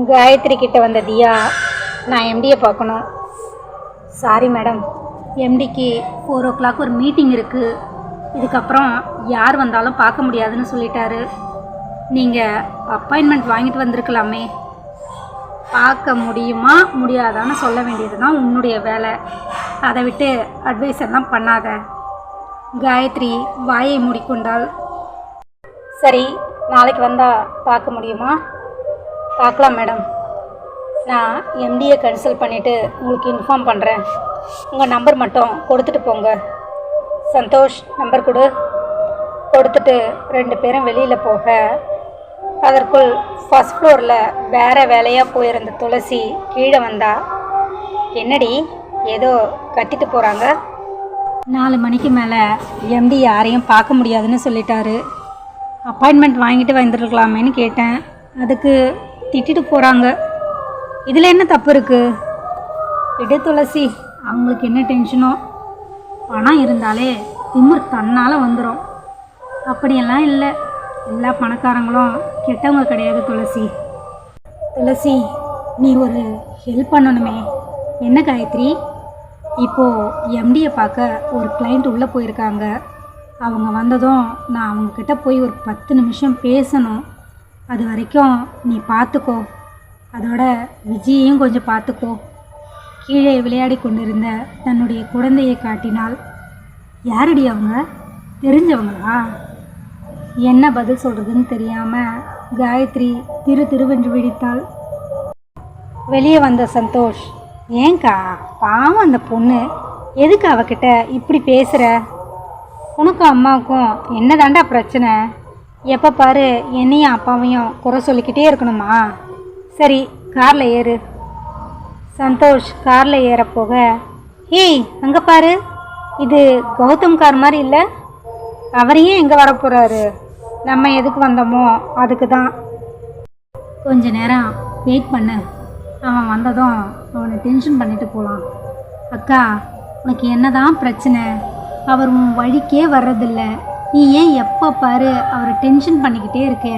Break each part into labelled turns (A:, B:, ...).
A: காயத்ரி கிட்ட வந்த தியா, நான் எம்டியை பார்க்கணும். சாரி மேடம், எம்டிக்கு 4 o'clock ஒரு மீட்டிங் இருக்குது. இதுக்கப்புறம் யார் வந்தாலும் பார்க்க முடியாதுன்னு சொல்லிட்டாரு. நீங்கள் அப்பாயின்மெண்ட் வாங்கிட்டு வந்திருக்கலாமே. பார்க்க முடியுமா முடியாதான்னு சொல்ல வேண்டியது தான் உன்னுடைய வேலை. அதை விட்டு அட்வைஸ் எல்லாம் பண்ணாத. காயத்ரி வாயை மூடிக்கொண்டாள். சரி, நாளைக்கு வந்தால் பார்க்க முடியுமா? பார்க்கலாம் மேடம். நான் எம்டியை கன்சல்ட் பண்ணிவிட்டு உங்களுக்கு இன்ஃபார்ம் பண்ணுறேன். உங்கள் நம்பர் மட்டும் கொடுத்துட்டு போங்க. சந்தோஷ், நம்பர் கொடுத்துட்டு 2 பேரும் வெளியில் போக, அதற்குள் ஃபஸ்ட் ஃப்ளோரில் வேறு வேலையாக போயிருந்த துளசி கீழே வந்தா. என்னடி ஏதோ கத்திட்டு போகிறாங்க? 4 மணிக்கு மேலே எம்டி யாரையும் பார்க்க முடியாதுன்னு சொல்லிட்டாரு. அப்பாயின்மெண்ட் வாங்கிட்டு வந்துருக்கலாமேன்னு கேட்டேன். அதுக்கு திட்டிட்டு போகிறாங்க. இதில் என்ன தப்பு இருக்குது? விடு துளசி, அவங்களுக்கு என்ன டென்ஷனோ. பணம் இருந்தாலே திமிர் தன்னால் வந்துடும். அப்படியெல்லாம் இல்லை. எல்லா பணக்காரங்களும் கெட்டவங்க கிடையாது துளசி. துளசி, நீ ஒரு ஹெல்ப் பண்ணணுமே. என்ன காயத்ரி? இப்போது எம்டியை பார்க்க ஒரு கிளைண்ட் உள்ளே போயிருக்காங்க. அவங்க வந்ததும் நான் அவங்கக்கிட்ட போய் ஒரு 10 நிமிஷம் பேசணும். அது வரைக்கும் நீ பார்த்துக்கோ. அதோட விஜயையும் கொஞ்சம் பார்த்துக்கோ. கீழே விளையாடி கொண்டிருந்த தன்னுடைய குழந்தையை காட்டினாள். யாரடி அவங்க? தெரிஞ்சவங்களா? என்ன பதில் சொல்கிறதுன்னு தெரியாமல் காயத்ரி திருவென்று விழித்தாள். வெளியே வந்த சந்தோஷ், ஏங்கா பாவம் அந்த பொண்ணு, எதுக்கு அவகிட்ட இப்படி பேசுகிற? உனக்கும் அம்மாவுக்கும் என்ன தாண்டா பிரச்சனை? எப்போ பாரு என்னையும் அப்பாவையும் குறை சொல்லிக்கிட்டே இருக்கணுமா? சரி, காரில் ஏறு. சந்தோஷ் காரில் ஏறப்போக, ஏய் அங்கே பாரு, இது கௌதம் கார் மாதிரி இல்லை? அவரையே எங்கே வரப்போகிறாரு? நம்ம எதுக்கு வந்தோமோ அதுக்கு தான். கொஞ்ச நேரம் வெயிட் பண்ணு. அவன் வந்ததும் அவனை டென்ஷன் பண்ணிட்டு போகலாம். அக்கா, உனக்கு என்ன தான் பிரச்சனை? அவர் உன் வழிக்கே வர்றதில்ல. நீ ஏன் எப்போ பாரு அவரை டென்ஷன் பண்ணிக்கிட்டே இருக்க?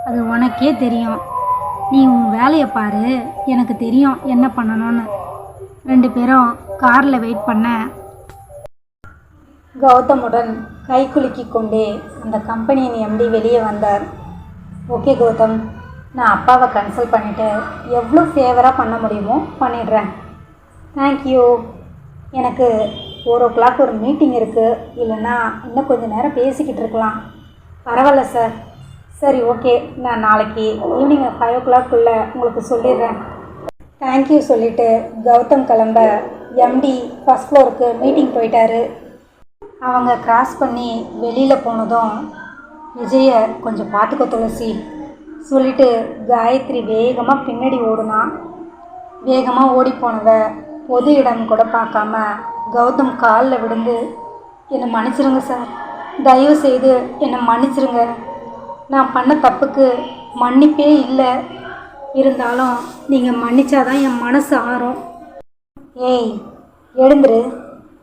A: அது உனக்கே தெரியும். நீ உன் வேலையை பாரு, எனக்கு தெரியும் என்ன பண்ணணும்னு. 2 பேரும் காரில் வெயிட் பண்ண, கௌதமுடன் கை குலுக்கி கொண்டே அந்த கம்பெனியின் எம்டி வெளியே வந்தார். ஓகே கௌதம், நான் அப்பாவை கன்சல்ட் பண்ணிவிட்டு எவ்வளோ ஃபேவராக பண்ண முடியுமோ பண்ணிடுறேன். தேங்க்யூ. எனக்கு 4 o'clock ஒரு மீட்டிங் இருக்குது. இல்லைன்னா இன்னும் கொஞ்சம் நேரம் பேசிக்கிட்டு இருக்கலாம். பரவாயில்ல சார். சரி, ஓகே, நான் நாளைக்கு ஈவினிங் 5 o'clock உங்களுக்கு சொல்லிடுறேன். தேங்க்யூ சொல்லிவிட்டு கௌதம் கிளம்ப எம்டி ஃபஸ்ட் ஃப்ளோருக்கு மீட்டிங் போயிட்டாரு. அவங்க கிராஸ் பண்ணி வெளியில் போனதும், விஜயை கொஞ்சம் பார்த்துக்கோ துளசி சொல்லிவிட்டு காயத்ரி வேகமாக பின்னாடி ஓடுனா. வேகமாக ஓடி போனவ பொது இடம் கூட பார்க்காம கௌதம் காலில் விழுந்து, என்னை மன்னிச்சிருங்க சார், தயவு செய்து என்னை மன்னிச்சிருங்க. நான் பண்ண தப்புக்கு மன்னிப்பே இல்லை. இருந்தாலும் நீங்கள் மன்னிச்சாதான் என் மனசு ஆறும். ஏய் எழுந்துரு.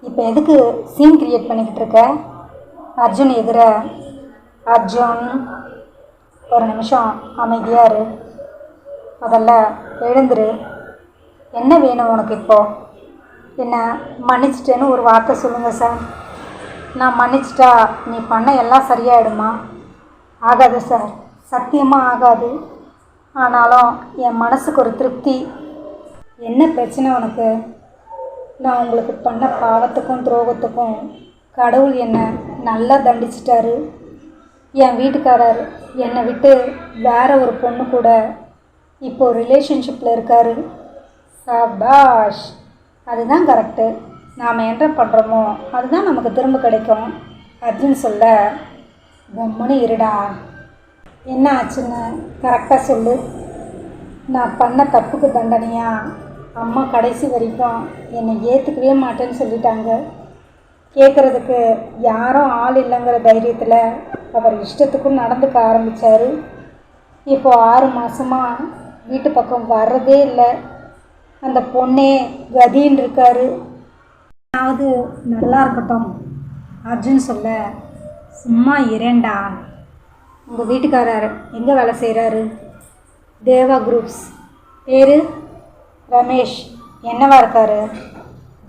A: இப்போ எதுக்கு சீன் கிரியேட் பண்ணிக்கிட்டு இருக்க? அர்ஜுன் எதிர. அர்ஜுன், ஒரு நிமிஷம் அமைதியாக இரு. முதல்ல எழுந்துரு. என்ன வேணும் உனக்கு? இப்போது என்ன மன்னிச்சிட்டேன்னு ஒரு வார்த்தை சொல்லுங்கள் சார். நான் மன்னிச்சிட்டா நீ பண்ண எல்லாம் சரியாயிடுமா? ஆகாது சார், சத்தியமாக ஆகாது. ஆனாலும் என் மனசுக்கு ஒரு திருப்தி. என்ன பிரச்சனை உனக்கு? நான் உங்களுக்கு பண்ண பாவத்துக்கும் துரோகத்துக்கும் கடவுள் என்னை நல்லா தண்டிச்சிட்டாரு. என் வீட்டுக்காரர் என்னை விட்டு வேற ஒரு பொண்ணு கூட இப்போது ரிலேஷன்ஷிப்பில் இருக்கார். சபாஷ், அதுதான் கரெக்டு. நாம் என்ன பண்ணுறோமோ அதுதான் நமக்கு திரும்ப கிடைக்கும் அப்படின்னு சொல்ல, கம்முன்னு இருடா. என்ன ஆச்சுன்னு கரெக்டாக சொல்லு. நான் பண்ண தப்புக்கு தண்டனையா அம்மா கடைசி வரைக்கும் என்னை ஏற்றுக்கவே மாட்டேன்னு சொல்லிட்டாங்க. கேட்குறதுக்கு யாரும் ஆள் இல்லைங்கிற தைரியத்தில் அவர் இஷ்டத்துக்கும் நடந்துக்க ஆரம்பித்தார். இப்போது 6 மாதமாக வீட்டு பக்கம் வர்றதே இல்லை. அந்த பொண்ணே கதின்னு இருக்காரு. அதாவது நல்லா இருக்கட்டும் அர்ஜுன் சொல்ல, சும்மா இரண்டா. உங்கள் வீட்டுக்காரர் எங்கே வேலை செய்கிறாரு? தேவா குரூப்ஸ். பேர் ரமேஷ். என்னவா இருக்கார்?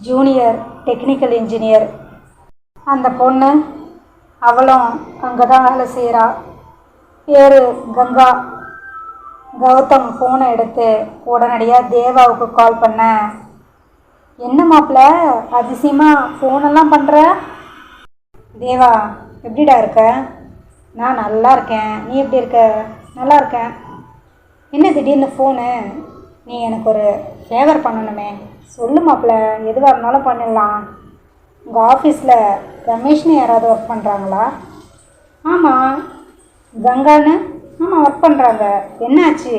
A: Junior technical engineer. அந்த பொண்ணு அவளும் அங்கே தான் வேலை செய்கிறா. பேர் கங்கா. கௌதம் ஃபோனை எடுத்து உடனடியாக தேவாவுக்கு கால் பண்ண, என்ன மாப்பிள்ள அதிசயமாக ஃபோனெல்லாம் பண்ணுற? தேவா, எப்படிடா இருக்க? நான் நல்லா இருக்கேன். நீ எப்படி இருக்க? நல்லா இருக்கேன். என்ன திடீர்னு ஃபோனு? நீ எனக்கு ஒரு ஃபேவர் பண்ணணுமே. சொல்லு மாப்பிள்ள, எதுவாக இருந்தாலும் பண்ணிடலாம். உங்கள் ஆஃபீஸில் ரமேஷ்னு யாராவது ஒர்க் பண்ணுறாங்களா? ஆமாம். கங்கான்னு? ஆமாம், ஒர்க் பண்ணுறாங்க. என்னாச்சு?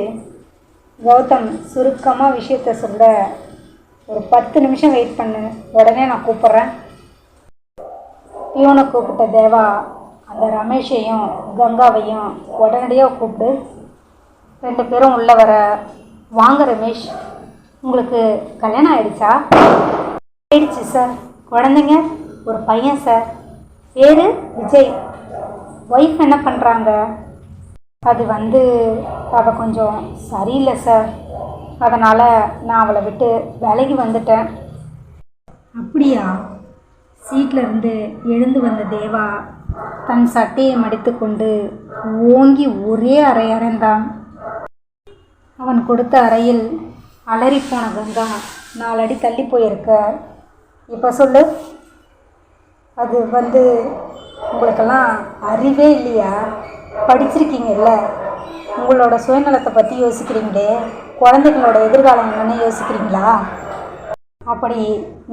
A: கௌதம் சுருக்கமாக விஷயத்த சொல்ல, ஒரு 10 நிமிஷம் வெயிட் பண்ணு, உடனே நான் கூப்பிட்றேன். பியூனை கூப்பிட்ட தேவா அந்த ரமேஷையும் கங்காவையும் உடனடியாக கூப்பிடு. 2 பேரும் உள்ளே வர, வாங்க ரமேஷ், உங்களுக்கு கல்யாணம் ஆயிடுச்சா? ஆயிடுச்சு சார். குழந்தைங்க? ஒரு பையன் சார். பேர் விஜய். ஒய்ஃப் என்ன பண்ணுறாங்க? அது அவள் கொஞ்சம் சரியில்லை சார். அதனால் நான் அவளை விட்டு விலகி வந்துட்டேன். அப்படியா? சீட்டில் இருந்து எழுந்து வந்த தேவா தன் சட்டையை மடித்து கொண்டு ஓங்கி ஒரே அறை அறைந்தான். அவன் கொடுத்த அறையில் அலறிப்போன கங்கா 4 அடி தள்ளி போயிருக்க. இப்போ சொல்லு. அது உங்களுக்கெல்லாம் அறிவே இல்லையா? படிச்சிருக்கீங்கல்ல, உங்களோட சுயநலத்தை பற்றி யோசிக்கிறீங்களே, குழந்தைங்களோட எதிர்காலம் என்னென்னு யோசிக்கிறீங்களா? அப்படி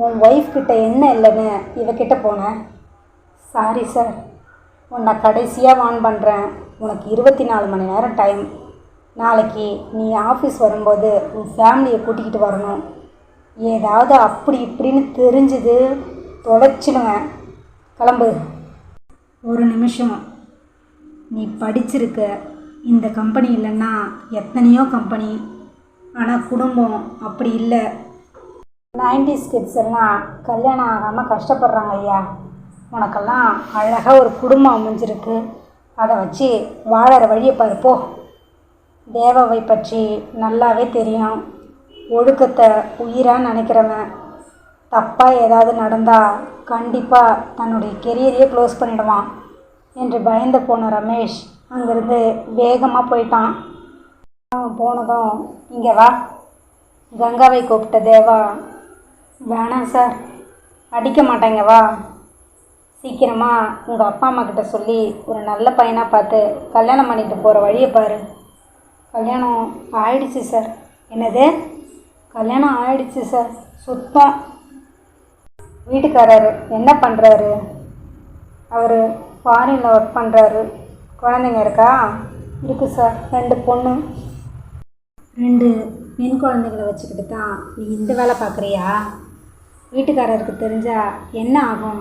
A: உன் ஒய்ஃப் கிட்ட என்ன இல்லைன்னு இவக்கிட்ட போனேன். சாரி சார், உன்னை கடைசியாக வார்ன் பண்ணுறேன். உனக்கு 24 மணி நேரம் டைம். நாளைக்கு நீ ஆஃபீஸ் வரும்போது உன் ஃபேமிலியை கூட்டிக்கிட்டு வரணும். ஏதாவது அப்படி இப்படின்னு தெரிஞ்சுது தொலைச்சிடுவேன். கிளம்பு. ஒரு நிமிஷம். நீ படிச்சிருக்க. இந்த கம்பெனி இல்லைன்னா எத்தனையோ கம்பெனி. ஆனால் குடும்பம் அப்படி இல்லை. 90s கிட்ஸ் எல்லாம் கல்யாணம் ஆகாமல் கஷ்டப்படுறாங்க ஐயா. உனக்கெல்லாம் அழகாக ஒரு குடும்பம் அமைஞ்சிருக்கு. அதை வச்சு வாழற வழியை பாருப்போ. தேவாவை பற்றி நல்லாவே தெரியும். ஒழுக்கத்தை உயிராக நினைக்கிறவன். தப்பாக ஏதாவது நடந்தால் கண்டிப்பாக தன்னுடைய கெரியரையே க்ளோஸ் பண்ணிடுவான் என்று பயந்து போன ரமேஷ் அங்கேருந்து வேகமாக போயிட்டான். அவன் போனதும், இங்கே வா. கங்காவை கூப்பிட்ட தேவா, வேணாம் சார், அடிக்க மாட்டாங்க, வா. சீக்கிரமாக உங்கள் அப்பா அம்மா கிட்ட சொல்லி ஒரு நல்ல பையனாக பார்த்து கல்யாணம் பண்ணிட்டு போகிற வழியை பாரு. கல்யாணம் ஆயிடுச்சு சார். என்னது? கல்யாணம் ஆயிடுச்சு சார். சுத்தம். வீட்டுக்காரர் என்ன பண்ணுறாரு? அவர் ஃபாரினில் ஒர்க் பண்ணுறாரு. குழந்தைங்க இருக்கா? இருக்குது சார், 2 பொண்ணு. 2 பெண் குழந்தைங்களை வச்சுக்கிட்டு தான் நீ இந்த வேலை பார்க்குறியா? வீட்டுக்காரருக்கு தெரிஞ்சால் என்ன ஆகும்?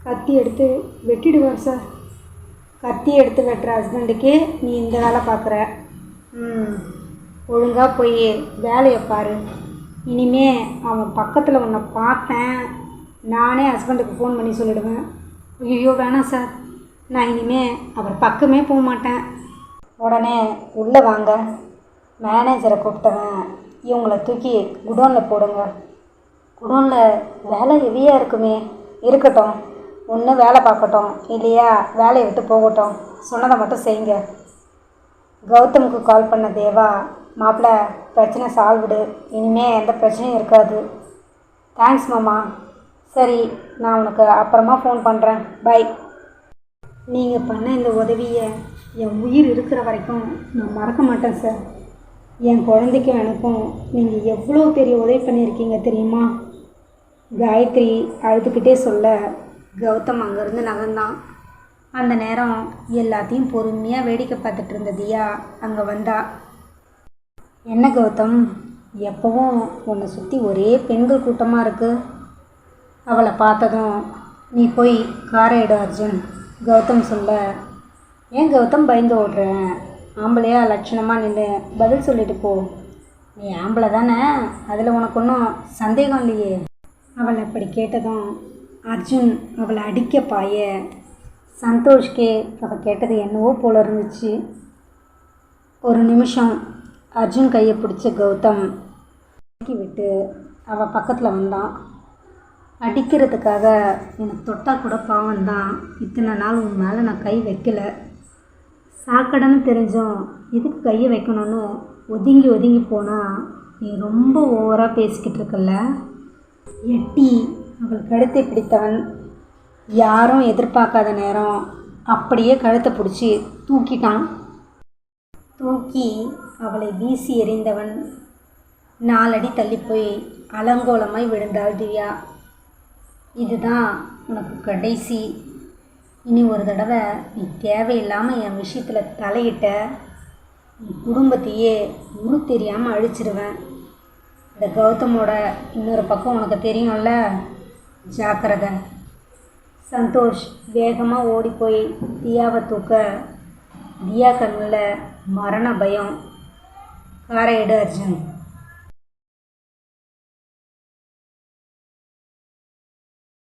A: கத்தி எடுத்து வெட்டிடுவார் சார். கத்தி எடுத்து வெட்டுற ஹஸ்பண்டுக்கே நீ இந்த வேலை பார்க்குற. ஒழுங்காக போய் வேலையை பாரு. இனிமே அவன் பக்கத்தில் உன்னை பார்த்தேன், நானே ஹஸ்பண்டுக்கு ஃபோன் பண்ணி சொல்லிவிடுவேன். ஐயோ வேணாம் சார், நான் இனிமே அவர் பக்கமே போக மாட்டேன். உடனே உள்ளே வாங்க. மேனேஜரை கூப்பிட்டவன், இவங்களை தூக்கி குடோனில் போடுங்க. குடோனில் வேலை ஹெவியாக இருக்குமே. இருக்கட்டும், ஒன்று வேலை பார்க்கட்டும், இல்லையா வேலையை விட்டு போகட்டும். சொன்னதை மட்டும் செய்யுங்க. கௌதமுக்கு கால் பண்ண தேவா, மாப்பிள்ள பிரச்சனை சால்வ்டு, இனிமேல் எந்த பிரச்சனையும் இருக்காது. தேங்க்ஸ் மாமா. சரி, நான் உனக்கு அப்புறமா ஃபோன் பண்ணுறேன். பை. நீங்கள் பண்ண இந்த உதவியை என் உயிர் இருக்கிற வரைக்கும் நான் மறக்க மாட்டேன் சார். என் குழந்தைக்கும் எனக்கும் நீங்கள் எவ்வளோ பெரிய உதவி பண்ணியிருக்கீங்க தெரியுமா? காயத்ரி அழுதுகிட்டே சொல்ல கௌதம் அங்கேருந்து நகர்ந்தான். அந்த நேரம் எல்லாத்தையும் பொறுமையாக வேடிக்கை பார்த்துட்டு இருந்த தியா அங்கே வந்தா. என்ன கௌதம், எப்பவும் உன்னை சுற்றி ஒரே பெண்கள் கூட்டமாக இருக்குது. அவளை பார்த்ததும், நீ போய் காரை எடு அர்ஜுன், கௌதம் சொல்ல. ஏன் கௌதம் பயந்து ஓடுறேன்? ஆம்பளையா லட்சணமாக நின்று பதில் சொல்லிட்டு போ. நீ ஆம்பளை தானே, அதில் உனக்கு ஒன்றும் சந்தேகம் இல்லையே. அவள் அப்படி கேட்டதும் அர்ஜுன் அவளை அடிக்க பாய சந்தோஷ்கே அவள் கேட்டது என்னவோ போல இருந்துச்சு. ஒரு நிமிஷம் அர்ஜுன் கையை பிடிச்ச கௌதம் இறக்கி விட்டு அவள் பக்கத்தில் வந்தான். அடிக்கிறதுக்காக எனக்கு தொட்டால் கூட பாவம் தான். இத்தனை நாள் உன் மேலே நான் கை வைக்கல. சாக்கடைன்னு தெரிஞ்சும் எதுக்கு கையை வைக்கணும்னு ஒதுங்கி ஒதுங்கி போனால் நீ ரொம்ப ஓவராக பேசிக்கிட்டு இருக்கல்ல. எட்டி அவள் கழுத்தை பிடித்தவன் யாரும் எதிர்பார்க்காத நேரம் அப்படியே கழுத்தை பிடிச்சி தூக்கிட்டான். தூக்கி அவளை வீசி எறிந்தவன் 4 அடி தள்ளி போய் அலங்கோலமாய் விழுந்தாள் திவ்யா. இதுதான் உனக்கு கடைசி. இனி ஒரு தடவை நீ தேவையில்லாமல் என் விஷயத்தில் தலையிட்ட உன் குடும்பத்தையே உரு தெரியாமல் அழிச்சிடுவேன். இந்த கௌதமோட இன்னொரு பக்கம் உனக்கு தெரியும்ல, ஜாக்கிரதை. சந்தோஷ் வேகமாக ஓடி போய் தியாவை தூக்க தியா கண்ணில் மரண பயம். காரை எடு அர்ஜுன்.